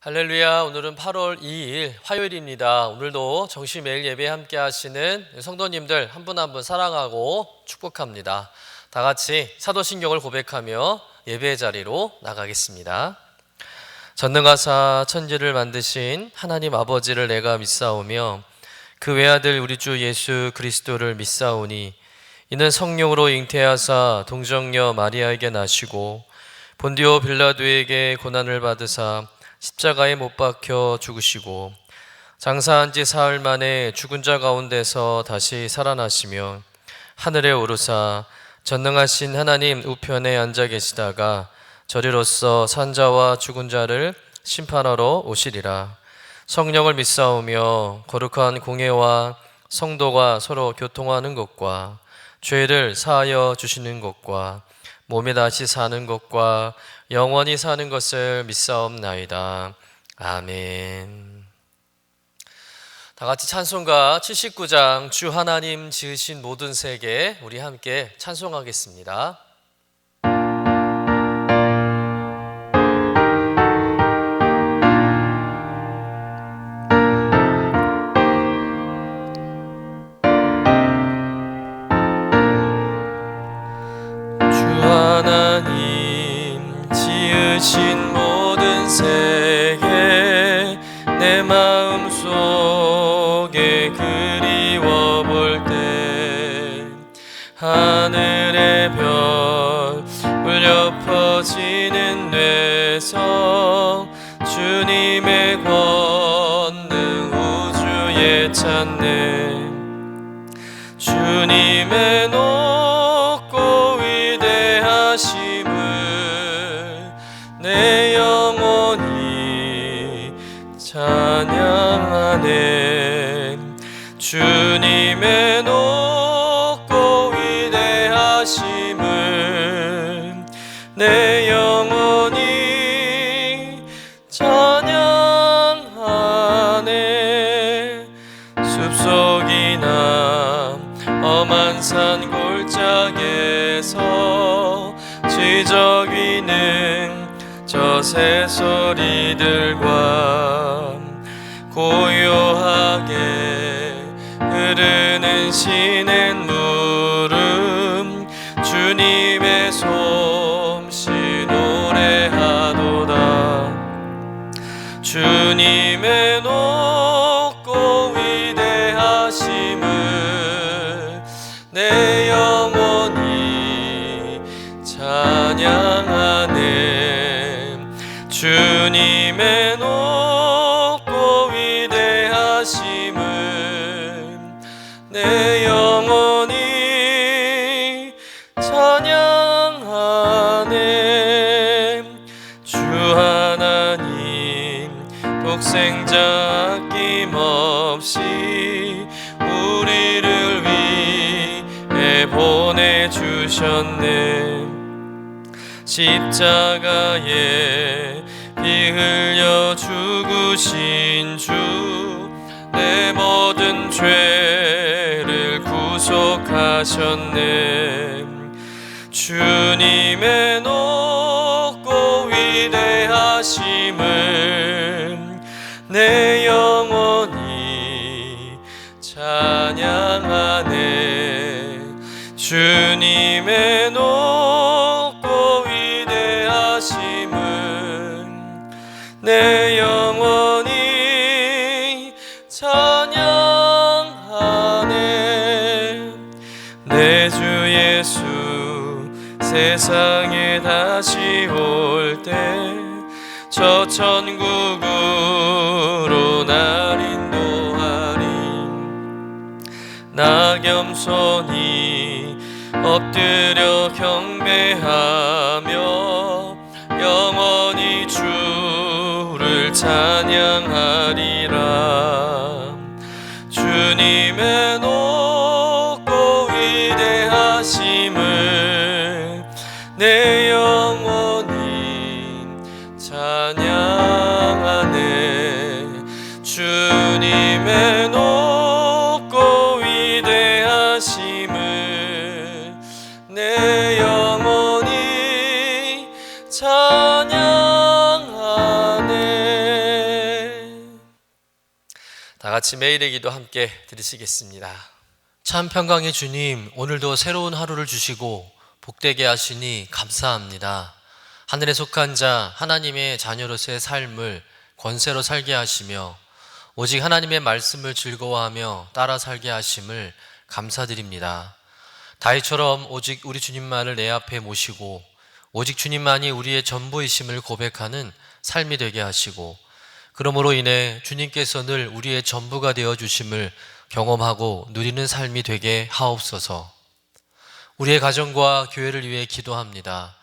할렐루야. 오늘은 8월 2일 화요일입니다. 오늘도 정시 매일 예배 함께 하시는 성도님들 한 분 한 분 사랑하고 축복합니다. 다 같이 사도신경을 고백하며 예배의 자리로 나가겠습니다. 전능하사 천지를 만드신 하나님 아버지를 내가 믿사오며 그 외아들 우리 주 예수 그리스도를 믿사오니 이는 성령으로 잉태하사 동정녀 마리아에게 나시고 본디오 빌라도에게 고난을 받으사 십자가에 못 박혀 죽으시고 장사한 지 사흘 만에 죽은 자 가운데서 다시 살아나시며 하늘에 오르사 전능하신 하나님 우편에 앉아 계시다가 저리로서 산자와 죽은 자를 심판하러 오시리라. 성령을 믿사오며 거룩한 공예와 성도가 서로 교통하는 것과 죄를 사하여 주시는 것과 몸이 다시 사는 것과 영원히 사는 것을 믿사옵나이다. 아멘. 다 같이 찬송가 79장 주 하나님 지으신 모든 세계 우리 함께 찬송하겠습니다. 지으신 모든 세계 내 마음속에 그리워 볼 때 하늘의 별 울려 퍼지는 뇌성 주님의 권능 우주에 찾네. 주님의 높고 위대하심을 내 영혼이 찬양하네. 주님의 높고 위대하심을 내 영혼이 찬양하네. 숲속이나 험한 산 골짜기에서 지저귀는 저 새소리들과 고요하게 흐르는 시냇물음 주님의 솜씨 노래하도다. 주님의 높고 위대하심을 내 영혼이 찬양하네. 주님의 높고 위대하심을 내 영혼이 찬양하네. 주 하나님 독생자 아낌없이 우리를 위해 보내주셨네. 십자가에 피 흘려 죽으신 주 내 모든 죄를 구속하셨네. 주님의 높고 위대하심을 내 영혼이 찬양하네. 주님의 높고 위대하심을 내 영혼이 찬양하네. 내 주 예수 세상에 다시 올 때 저 천국으로 날 인도하리. 나 겸손히 엎드려 경배하며 영원히 주를 찬양하리라. 주님의 높고 위대하심을 내 영혼이 찬양하네. 주님의 높고 위대하심을 내 영혼이 찬양하네. 같이 매일의 기도 함께 드리시겠습니다. 참 평강의 주님, 오늘도 새로운 하루를 주시고 복되게 하시니 감사합니다. 하늘에 속한 자 하나님의 자녀로서의 삶을 권세로 살게 하시며 오직 하나님의 말씀을 즐거워하며 따라 살게 하심을 감사드립니다. 다윗처럼 오직 우리 주님만을 내 앞에 모시고 오직 주님만이 우리의 전부이심을 고백하는 삶이 되게 하시고, 그러므로 인해 주님께서 늘 우리의 전부가 되어 주심을 경험하고 누리는 삶이 되게 하옵소서. 우리의 가정과 교회를 위해 기도합니다.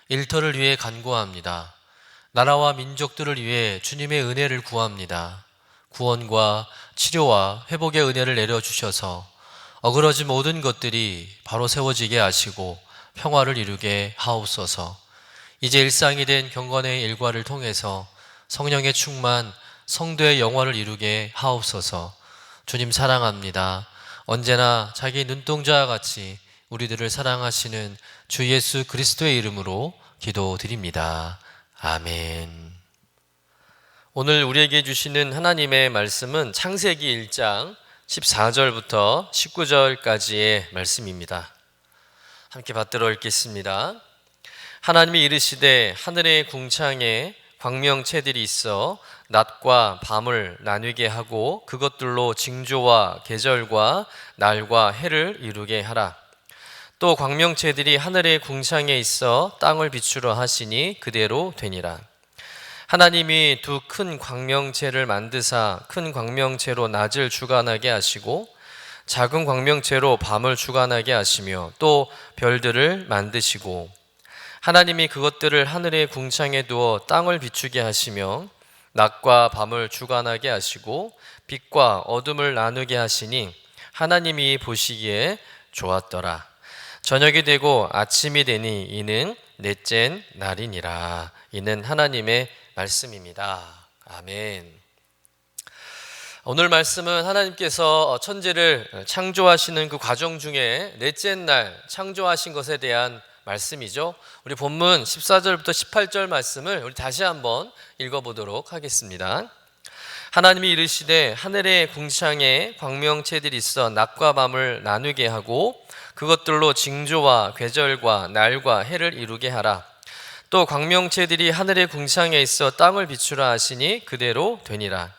일터를 위해 간구합니다. 나라와 민족들을 위해 주님의 은혜를 구합니다. 구원과 치료와 회복의 은혜를 내려주셔서 어그러진 모든 것들이 바로 세워지게 하시고 평화를 이루게 하옵소서. 이제 일상이 된 경건의 일과를 통해서 성령의 충만, 성도의 영화를 이루게 하옵소서. 주님 사랑합니다. 언제나 자기 눈동자와 같이 우리들을 사랑하시는 주 예수 그리스도의 이름으로 기도드립니다. 아멘. 오늘 우리에게 주시는 하나님의 말씀은 창세기 1장 14절부터 19절까지의 말씀입니다. 함께 받들어 읽겠습니다. 하나님이 이르시되 하늘의 궁창에 광명체들이 있어 낮과 밤을 나누게 하고 그것들로 징조와 계절과 날과 해를 이루게 하라. 또 광명체들이 하늘의 궁창에 있어 땅을 비추려 하시니 그대로 되니라. 하나님이 두 큰 광명체를 만드사 큰 광명체로 낮을 주관하게 하시고 작은 광명체로 밤을 주관하게 하시며 또 별들을 만드시고, 하나님이 그것들을 하늘의 궁창에 두어 땅을 비추게 하시며 낮과 밤을 주관하게 하시고 빛과 어둠을 나누게 하시니 하나님이 보시기에 좋았더라. 저녁이 되고 아침이 되니 이는 넷째 날이니라. 이는 하나님의 말씀입니다. 아멘. 오늘 말씀은 하나님께서 천지를 창조하시는 그 과정 중에 넷째 날 창조하신 것에 대한 말씀이죠. 우리 본문 14절부터 18절 말씀을 우리 다시 한번 읽어보도록 하겠습니다. 하나님이 이르시되 하늘의 궁창에 광명체들이 있어 낮과 밤을 나누게 하고 그것들로 징조와 계절과 날과 해를 이루게 하라. 또 광명체들이 하늘의 궁창에 있어 땅을 비추라 하시니 그대로 되니라.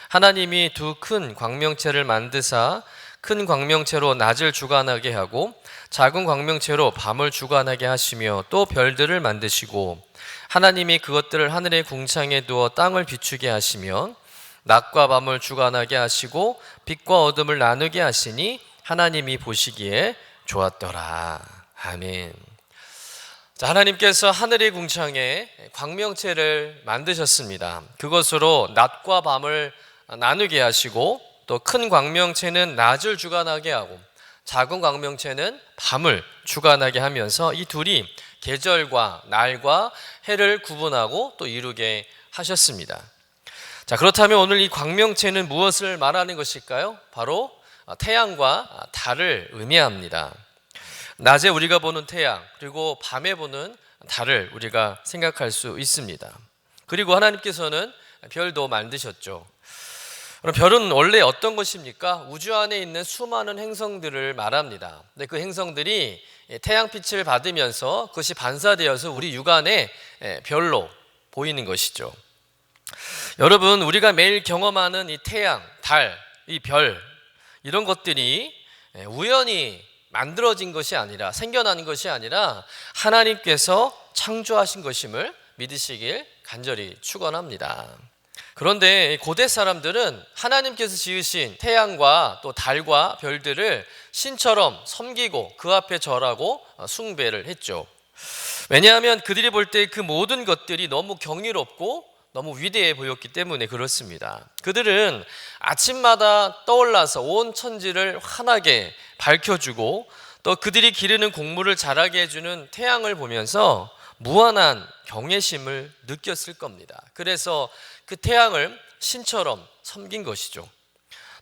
하나님이 두 큰 광명체를 만드사 큰 광명체로 낮을 주관하게 하고 작은 광명체로 밤을 주관하게 하시며 또 별들을 만드시고, 하나님이 그것들을 하늘의 궁창에 두어 땅을 비추게 하시며 낮과 밤을 주관하게 하시고 빛과 어둠을 나누게 하시니 하나님이 보시기에 좋았더라. 아멘. 자, 하나님께서 하늘의 궁창에 광명체를 만드셨습니다. 그것으로 낮과 밤을 나누게 하시고 또 큰 광명체는 낮을 주관하게 하고 작은 광명체는 밤을 주관하게 하면서 이 둘이 계절과 날과 해를 구분하고 또 이루게 하셨습니다. 자, 그렇다면 오늘 이 광명체는 무엇을 말하는 것일까요? 바로 태양과 달을 의미합니다. 낮에 우리가 보는 태양, 그리고 밤에 보는 달을 우리가 생각할 수 있습니다. 그리고 하나님께서는 별도 만드셨죠. 그럼 별은 원래 어떤 것입니까? 우주 안에 있는 수많은 행성들을 말합니다. 근데 그 행성들이 태양빛을 받으면서 그것이 반사되어서 우리 육안에 별로 보이는 것이죠. 여러분, 우리가 매일 경험하는 이 태양, 달, 이 별, 이런 것들이 우연히 만들어진 것이 아니라, 생겨나는 것이 아니라 하나님께서 창조하신 것임을 믿으시길 간절히 축원합니다. 그런데 고대 사람들은 하나님께서 지으신 태양과 또 달과 별들을 신처럼 섬기고 그 앞에 절하고 숭배를 했죠. 왜냐하면 그들이 볼 때 그 모든 것들이 너무 경이롭고 너무 위대해 보였기 때문에 그렇습니다. 그들은 아침마다 떠올라서 온 천지를 환하게 밝혀주고 또 그들이 기르는 곡물을 자라게 해주는 태양을 보면서 무한한 경외심을 느꼈을 겁니다. 그래서 그 태양을 신처럼 섬긴 것이죠.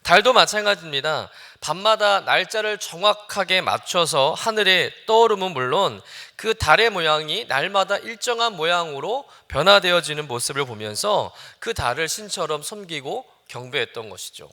달도 마찬가지입니다. 밤마다 날짜를 정확하게 맞춰서 하늘에 떠오르면 물론 그 달의 모양이 날마다 일정한 모양으로 변화되어지는 모습을 보면서 그 달을 신처럼 섬기고 경배했던 것이죠.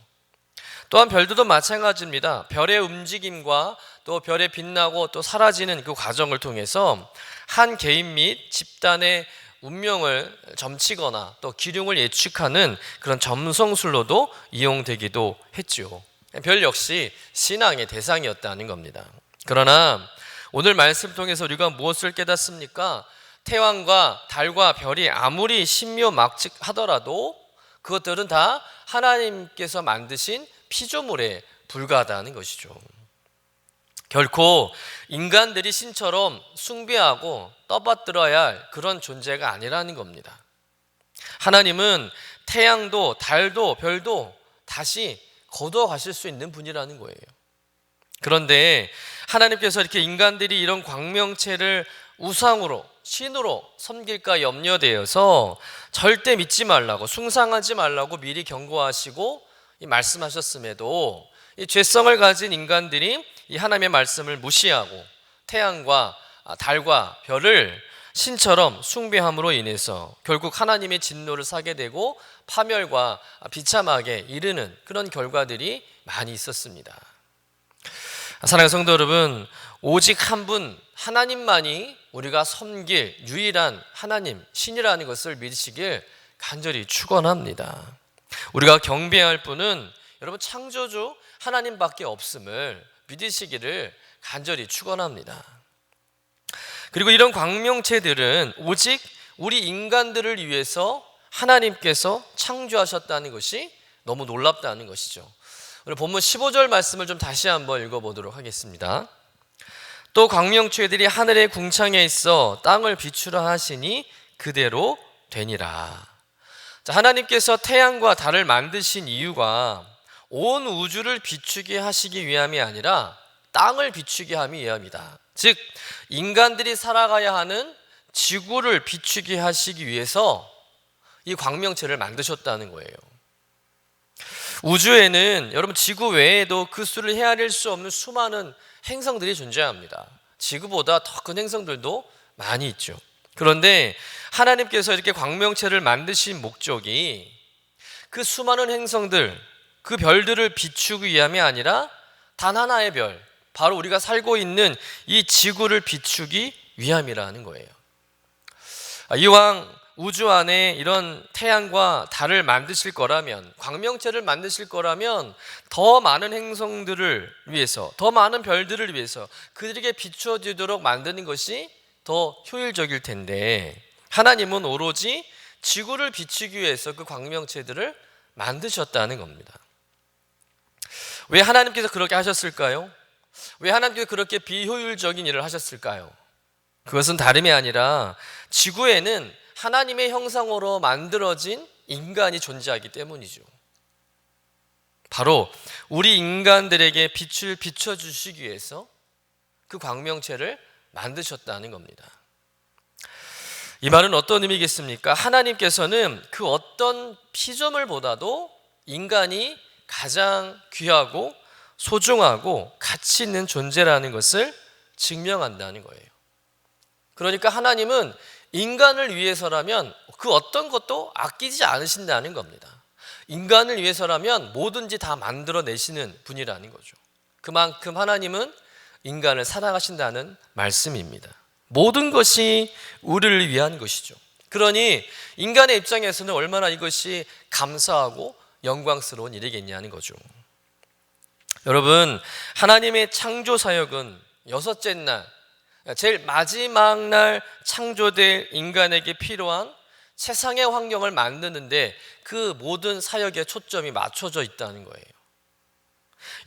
또한 별들도 마찬가지입니다. 별의 움직임과 또 별의 빛나고 또 사라지는 그 과정을 통해서 한 개인 및 집단의 운명을 점치거나 또 기륭을 예측하는 그런 점성술로도 이용되기도 했죠. 별 역시 신앙의 대상이었다는 겁니다. 그러나 오늘 말씀 통해서 우리가 무엇을 깨닫습니까? 태양과 달과 별이 아무리 신묘막측하더라도 그것들은 다 하나님께서 만드신 피조물에 불과하다는 것이죠. 결코 인간들이 신처럼 숭배하고 떠받들어야 할 그런 존재가 아니라는 겁니다. 하나님은 태양도 달도 별도 다시 거두어 가실 수 있는 분이라는 거예요. 그런데 하나님께서 이렇게 인간들이 이런 광명체를 우상으로 신으로 섬길까 염려되어서 절대 믿지 말라고, 숭상하지 말라고 미리 경고하시고 말씀하셨음에도 이 죄성을 가진 인간들이 이 하나님의 말씀을 무시하고 태양과 달과 별을 신처럼 숭배함으로 인해서 결국 하나님의 진노를 사게 되고 파멸과 비참하게 이르는 그런 결과들이 많이 있었습니다. 사랑하는 성도 여러분, 오직 한 분 하나님만이 우리가 섬길 유일한 하나님, 신이라는 것을 믿으시길 간절히 축원합니다. 우리가 경배할 분은 여러분 창조주 하나님밖에 없음을 믿으시기를 간절히 축원합니다. 그리고 이런 광명체들은 오직 우리 인간들을 위해서 하나님께서 창조하셨다는 것이 너무 놀랍다는 것이죠. 우리 본문 15절 말씀을 좀 다시 한번 읽어보도록 하겠습니다. 또 광명체들이 하늘의 궁창에 있어 땅을 비추라 하시니 그대로 되니라. 자, 하나님께서 태양과 달을 만드신 이유가 온 우주를 비추게 하시기 위함이 아니라 땅을 비추게 함이 위함이다. 즉 인간들이 살아가야 하는 지구를 비추게 하시기 위해서 이 광명체를 만드셨다는 거예요. 우주에는 여러분 지구 외에도 그 수를 헤아릴 수 없는 수많은 행성들이 존재합니다. 지구보다 더 큰 행성들도 많이 있죠. 그런데 하나님께서 이렇게 광명체를 만드신 목적이 그 수많은 행성들, 그 별들을 비추기 위함이 아니라 단 하나의 별, 바로 우리가 살고 있는 이 지구를 비추기 위함이라는 거예요. 이왕 우주 안에 이런 태양과 달을 만드실 거라면, 광명체를 만드실 거라면 더 많은 행성들을 위해서, 더 많은 별들을 위해서 그들에게 비추어지도록 만드는 것이 더 효율적일 텐데 하나님은 오로지 지구를 비추기 위해서 그 광명체들을 만드셨다는 겁니다. 왜 하나님께서 그렇게 하셨을까요? 왜 하나님께서 그렇게 비효율적인 일을 하셨을까요? 그것은 다름이 아니라 지구에는 하나님의 형상으로 만들어진 인간이 존재하기 때문이죠. 바로 우리 인간들에게 빛을 비춰주시기 위해서 그 광명체를 만드셨다는 겁니다. 이 말은 어떤 의미겠습니까? 하나님께서는 그 어떤 피조물보다도 인간이 가장 귀하고 소중하고 가치 있는 존재라는 것을 증명한다는 거예요. 그러니까 하나님은 인간을 위해서라면 그 어떤 것도 아끼지 않으신다는 겁니다. 인간을 위해서라면 뭐든지 다 만들어내시는 분이라는 거죠. 그만큼 하나님은 인간을 사랑하신다는 말씀입니다. 모든 것이 우리를 위한 것이죠. 그러니 인간의 입장에서는 얼마나 이것이 감사하고 영광스러운 일이겠냐는 거죠. 여러분, 하나님의 창조 사역은 여섯째 날, 제일 마지막 날 창조될 인간에게 필요한 세상의 환경을 만드는데 그 모든 사역에 초점이 맞춰져 있다는 거예요.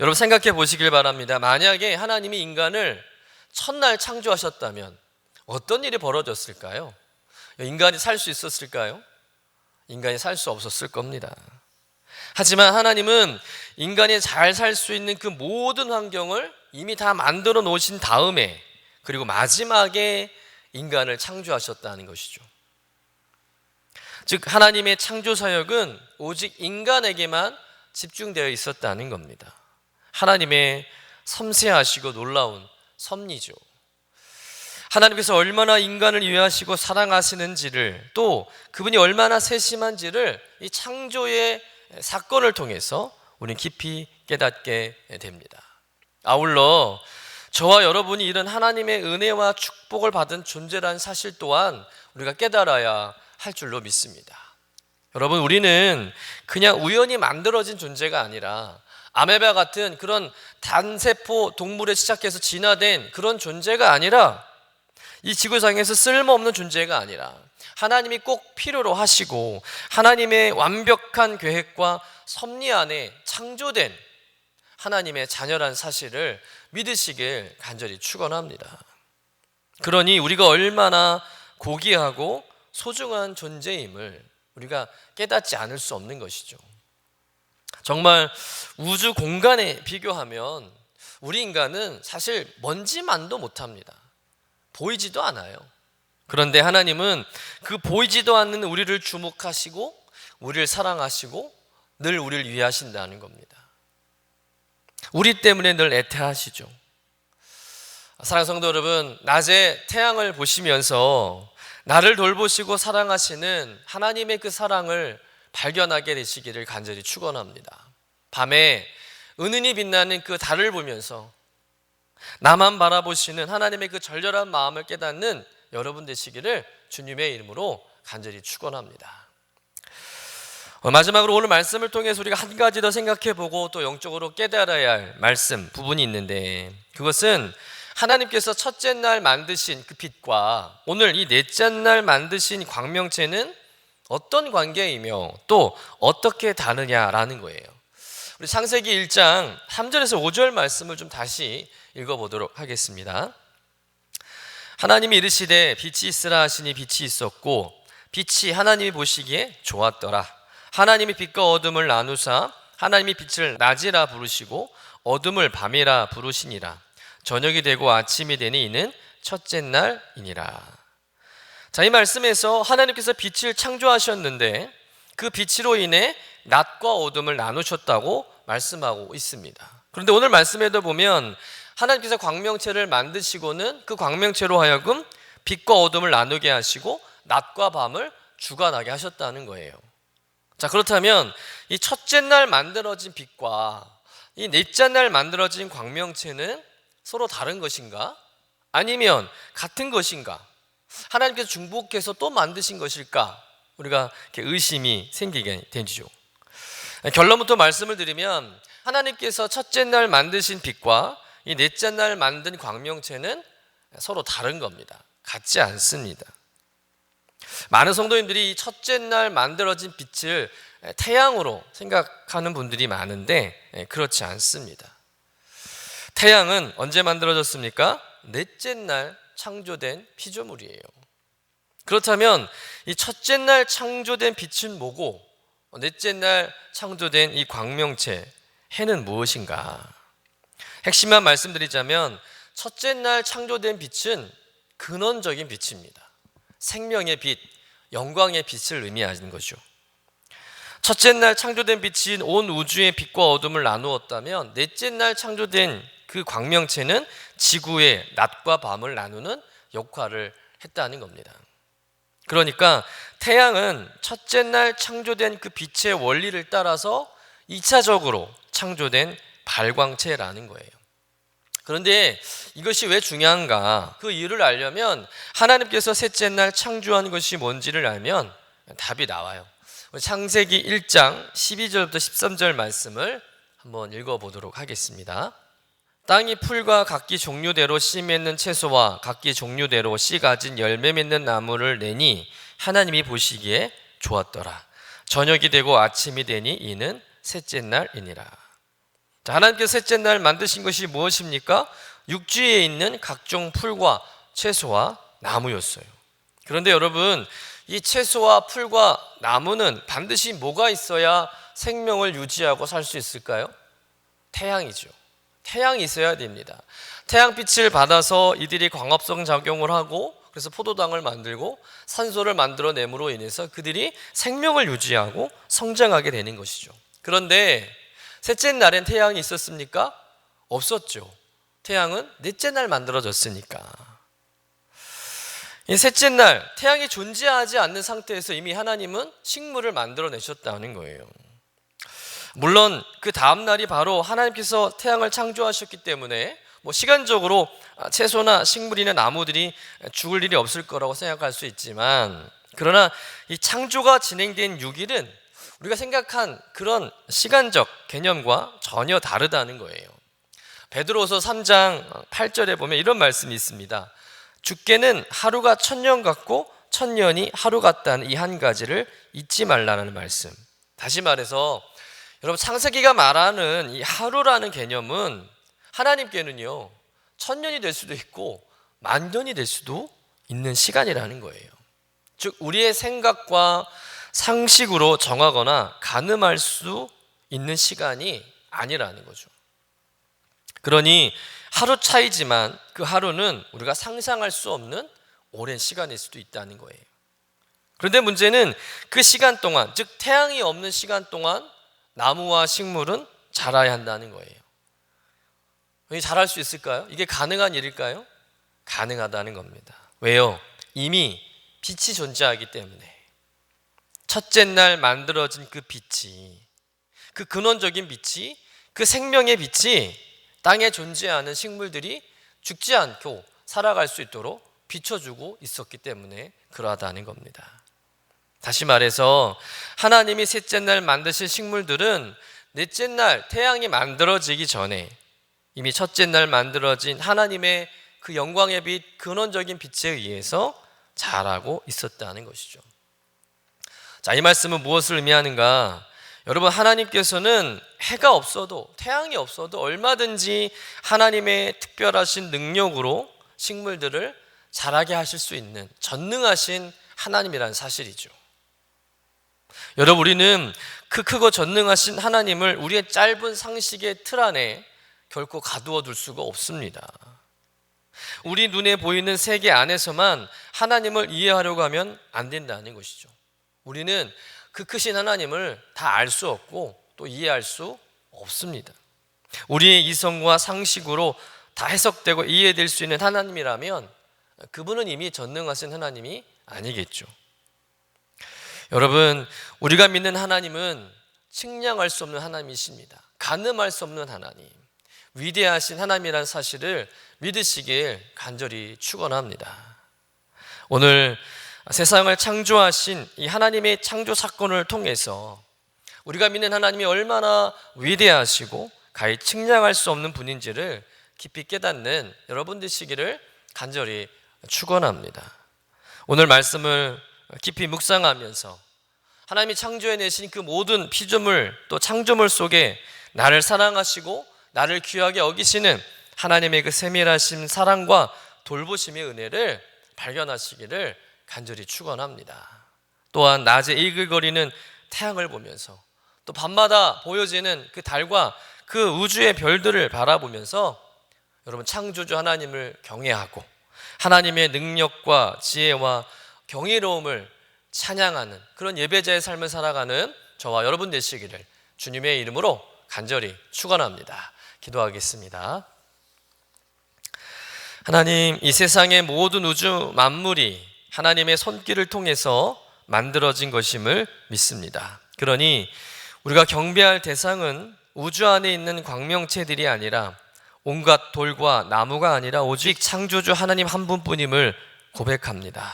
여러분 생각해 보시길 바랍니다. 만약에 하나님이 인간을 첫날 창조하셨다면 어떤 일이 벌어졌을까요? 인간이 살 수 있었을까요? 인간이 살 수 없었을 겁니다. 하지만 하나님은 인간이 잘 살 수 있는 그 모든 환경을 이미 다 만들어 놓으신 다음에 그리고 마지막에 인간을 창조하셨다는 것이죠. 즉 하나님의 창조 사역은 오직 인간에게만 집중되어 있었다는 겁니다. 하나님의 섬세하시고 놀라운 섭리죠. 하나님께서 얼마나 인간을 위하시고 사랑하시는지를, 또 그분이 얼마나 세심한지를 이 창조의 사건을 통해서 우리는 깊이 깨닫게 됩니다. 아울러 저와 여러분이 이런 하나님의 은혜와 축복을 받은 존재라는 사실 또한 우리가 깨달아야 할 줄로 믿습니다. 여러분, 우리는 그냥 우연히 만들어진 존재가 아니라 아메바 같은 그런 단세포 동물에 시작해서 진화된 그런 존재가 아니라 이 지구상에서 쓸모없는 존재가 아니라 하나님이 꼭 필요로 하시고 하나님의 완벽한 계획과 섭리 안에 창조된 하나님의 자녀란 사실을 믿으시길 간절히 축원합니다. 그러니 우리가 얼마나 고귀하고 소중한 존재임을 우리가 깨닫지 않을 수 없는 것이죠. 정말 우주 공간에 비교하면 우리 인간은 사실 먼지만도 못합니다. 보이지도 않아요. 그런데 하나님은 그 보이지도 않는 우리를 주목하시고 우리를 사랑하시고 늘 우리를 위하신다는 겁니다. 우리 때문에 늘 애태하시죠. 사랑하는 성도 여러분, 낮에 태양을 보시면서 나를 돌보시고 사랑하시는 하나님의 그 사랑을 발견하게 되시기를 간절히 축원합니다. 밤에 은은히 빛나는 그 달을 보면서 나만 바라보시는 하나님의 그 절절한 마음을 깨닫는 여러분 되시기를 주님의 이름으로 간절히 축원합니다. 마지막으로 오늘 말씀을 통해서 우리가 한 가지 더 생각해보고 또 영적으로 깨달아야 할 말씀 부분이 있는데, 그것은 하나님께서 첫째 날 만드신 그 빛과 오늘 이 넷째 날 만드신 광명체는 어떤 관계이며 또 어떻게 다르냐라는 거예요. 우리 창세기 1장 3절에서 5절 말씀을 좀 다시 읽어보도록 하겠습니다. 하나님이 이르시되 빛이 있으라 하시니 빛이 있었고 빛이 하나님이 보시기에 좋았더라. 하나님이 빛과 어둠을 나누사 하나님이 빛을 낮이라 부르시고 어둠을 밤이라 부르시니라. 저녁이 되고 아침이 되니 이는 첫째 날이니라. 자, 이 말씀에서 하나님께서 빛을 창조하셨는데 그 빛으로 인해 낮과 어둠을 나누셨다고 말씀하고 있습니다. 그런데 오늘 말씀에도 보면 하나님께서 광명체를 만드시고는 그 광명체로 하여금 빛과 어둠을 나누게 하시고 낮과 밤을 주관하게 하셨다는 거예요. 자, 그렇다면 이 첫째 날 만들어진 빛과 이 넷째 날 만들어진 광명체는 서로 다른 것인가? 아니면 같은 것인가? 하나님께서 중복해서 또 만드신 것일까? 우리가 이렇게 의심이 생기게 되죠. 결론부터 말씀을 드리면 하나님께서 첫째 날 만드신 빛과 이 넷째 날 만든 광명체는 서로 다른 겁니다. 같지 않습니다. 많은 성도님들이 이 첫째 날 만들어진 빛을 태양으로 생각하는 분들이 많은데 그렇지 않습니다. 태양은 언제 만들어졌습니까? 넷째 날 창조된 피조물이에요. 그렇다면 이 첫째 날 창조된 빛은 뭐고 넷째 날 창조된 이 광명체 해는 무엇인가? 핵심만 말씀드리자면 첫째 날 창조된 빛은 근원적인 빛입니다. 생명의 빛, 영광의 빛을 의미하는 거죠. 첫째 날 창조된 빛이 온 우주의 빛과 어둠을 나누었다면 넷째 날 창조된 그 광명체는 지구의 낮과 밤을 나누는 역할을 했다는 겁니다. 그러니까 태양은 첫째 날 창조된 그 빛의 원리를 따라서 2차적으로 창조된 발광체라는 거예요. 그런데 이것이 왜 중요한가? 그 이유를 알려면 하나님께서 셋째 날 창조한 것이 뭔지를 알면 답이 나와요. 창세기 1장 12절부터 13절 말씀을 한번 읽어보도록 하겠습니다. 땅이 풀과 각기 종류대로 씨 맺는 채소와 각기 종류대로 씨 가진 열매 맺는 나무를 내니 하나님이 보시기에 좋았더라. 저녁이 되고 아침이 되니 이는 셋째 날이니라. 자, 하나님께서 셋째 날 만드신 것이 무엇입니까? 육지에 있는 각종 풀과 채소와 나무였어요. 그런데 여러분, 이 채소와 풀과 나무는 반드시 뭐가 있어야 생명을 유지하고 살 수 있을까요? 태양이죠. 태양이 있어야 됩니다. 태양빛을 받아서 이들이 광합성 작용을 하고 그래서 포도당을 만들고 산소를 만들어냄으로 인해서 그들이 생명을 유지하고 성장하게 되는 것이죠. 그런데 셋째 날엔 태양이 있었습니까? 없었죠. 태양은 넷째 날 만들어졌으니까. 이 셋째 날 태양이 존재하지 않는 상태에서 이미 하나님은 식물을 만들어내셨다는 거예요. 물론 그 다음 날이 바로 하나님께서 태양을 창조하셨기 때문에 시간적으로 채소나 식물이나 나무들이 죽을 일이 없을 거라고 생각할 수 있지만, 그러나 이 창조가 진행된 6일은 우리가 생각한 그런 시간적 개념과 전혀 다르다는 거예요. 베드로서 3장 8절에 보면 이런 말씀이 있습니다. 주께는 하루가 1000년 같고 1000년이 하루 같다는 이 한 가지를 잊지 말라는 말씀. 다시 말해서 여러분, 창세기가 말하는 이 하루라는 개념은 하나님께는요 1000년이 될 수도 있고 10,000년이 될 수도 있는 시간이라는 거예요. 즉 우리의 생각과 상식으로 정하거나 가늠할 수 있는 시간이 아니라는 거죠. 그러니 하루 차이지만 그 하루는 우리가 상상할 수 없는 오랜 시간일 수도 있다는 거예요. 그런데 문제는 그 시간 동안, 즉 태양이 없는 시간 동안 나무와 식물은 자라야 한다는 거예요. 자랄 수 있을까요? 이게 가능한 일일까요? 가능하다는 겁니다. 왜요? 이미 빛이 존재하기 때문에. 첫째 날 만들어진 그 빛이, 그 근원적인 빛이, 그 생명의 빛이 땅에 존재하는 식물들이 죽지 않고 살아갈 수 있도록 비춰주고 있었기 때문에 그러하다는 겁니다. 다시 말해서 하나님이 셋째 날 만드신 식물들은 넷째 날 태양이 만들어지기 전에 이미 첫째 날 만들어진 하나님의 그 영광의 빛, 근원적인 빛에 의해서 자라고 있었다는 것이죠. 자, 이 말씀은 무엇을 의미하는가? 여러분, 하나님께서는 해가 없어도, 태양이 없어도 얼마든지 하나님의 특별하신 능력으로 식물들을 자라게 하실 수 있는 전능하신 하나님이라는 사실이죠. 여러분, 우리는 그 크고 전능하신 하나님을 우리의 짧은 상식의 틀 안에 결코 가두어 둘 수가 없습니다. 우리 눈에 보이는 세계 안에서만 하나님을 이해하려고 하면 안 된다는 것이죠. 우리는 그 크신 하나님을 다 알 수 없고 또 이해할 수 없습니다. 우리의 이성과 상식으로 다 해석되고 이해될 수 있는 하나님이라면 그분은 이미 전능하신 하나님이 아니겠죠. 여러분, 우리가 믿는 하나님은 측량할 수 없는 하나님이십니다. 가늠할 수 없는 하나님, 위대하신 하나님이라는 사실을 믿으시길 간절히 축원합니다. 오늘 세상을 창조하신 이 하나님의 창조 사건을 통해서 우리가 믿는 하나님이 얼마나 위대하시고 가히 측량할 수 없는 분인지를 깊이 깨닫는 여러분 되시기를 간절히 축원합니다. 오늘 말씀을 깊이 묵상하면서 하나님이 창조해내신 그 모든 피조물 또 창조물 속에 나를 사랑하시고 나를 귀하게 여기시는 하나님의 그 세밀하신 사랑과 돌보심의 은혜를 발견하시기를 간절히 축원합니다. 또한 낮에 이글거리는 태양을 보면서 또 밤마다 보여지는 그 달과 그 우주의 별들을 바라보면서 여러분, 창조주 하나님을 경외하고 하나님의 능력과 지혜와 경이로움을 찬양하는 그런 예배자의 삶을 살아가는 저와 여러분 되시기를 주님의 이름으로 간절히 축원합니다. 기도하겠습니다. 하나님, 이 세상의 모든 우주 만물이 하나님의 손길을 통해서 만들어진 것임을 믿습니다. 그러니 우리가 경배할 대상은 우주 안에 있는 광명체들이 아니라 온갖 돌과 나무가 아니라 오직 창조주 하나님 한 분뿐임을 고백합니다.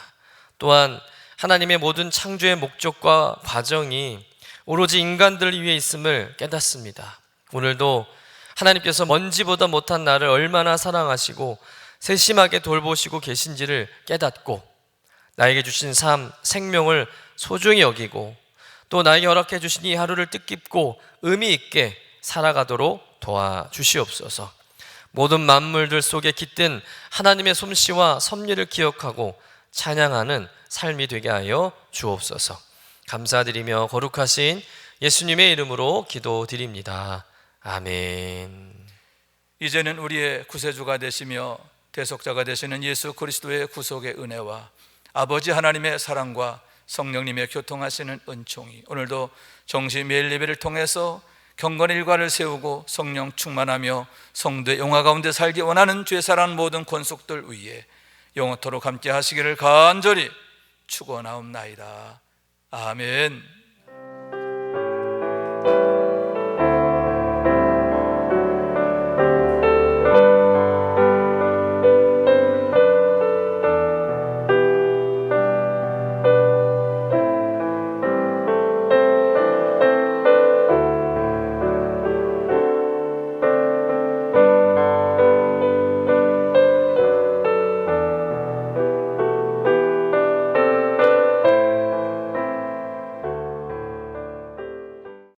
또한 하나님의 모든 창조의 목적과 과정이 오로지 인간들을 위해 있음을 깨닫습니다. 오늘도 하나님께서 먼지보다 못한 나를 얼마나 사랑하시고 세심하게 돌보시고 계신지를 깨닫고 나에게 주신 삶, 생명을 소중히 여기고 또 나에게 허락해 주신 이 하루를 뜻깊고 의미 있게 살아가도록 도와주시옵소서. 모든 만물들 속에 깃든 하나님의 솜씨와 섭리를 기억하고 찬양하는 삶이 되게 하여 주옵소서. 감사드리며 거룩하신 예수님의 이름으로 기도드립니다. 아멘. 이제는 우리의 구세주가 되시며 대속자가 되시는 예수 그리스도의 구속의 은혜와 아버지 하나님의 사랑과 성령님의 교통하시는 은총이 오늘도 정시 매일 예배를 통해서 경건의 일과를 세우고 성령 충만하며 성도의 영화 가운데 살기 원하는 죄사랑 모든 권속들 위에 영원토록 함께 하시기를 간절히 축원하옵나이다. 아멘.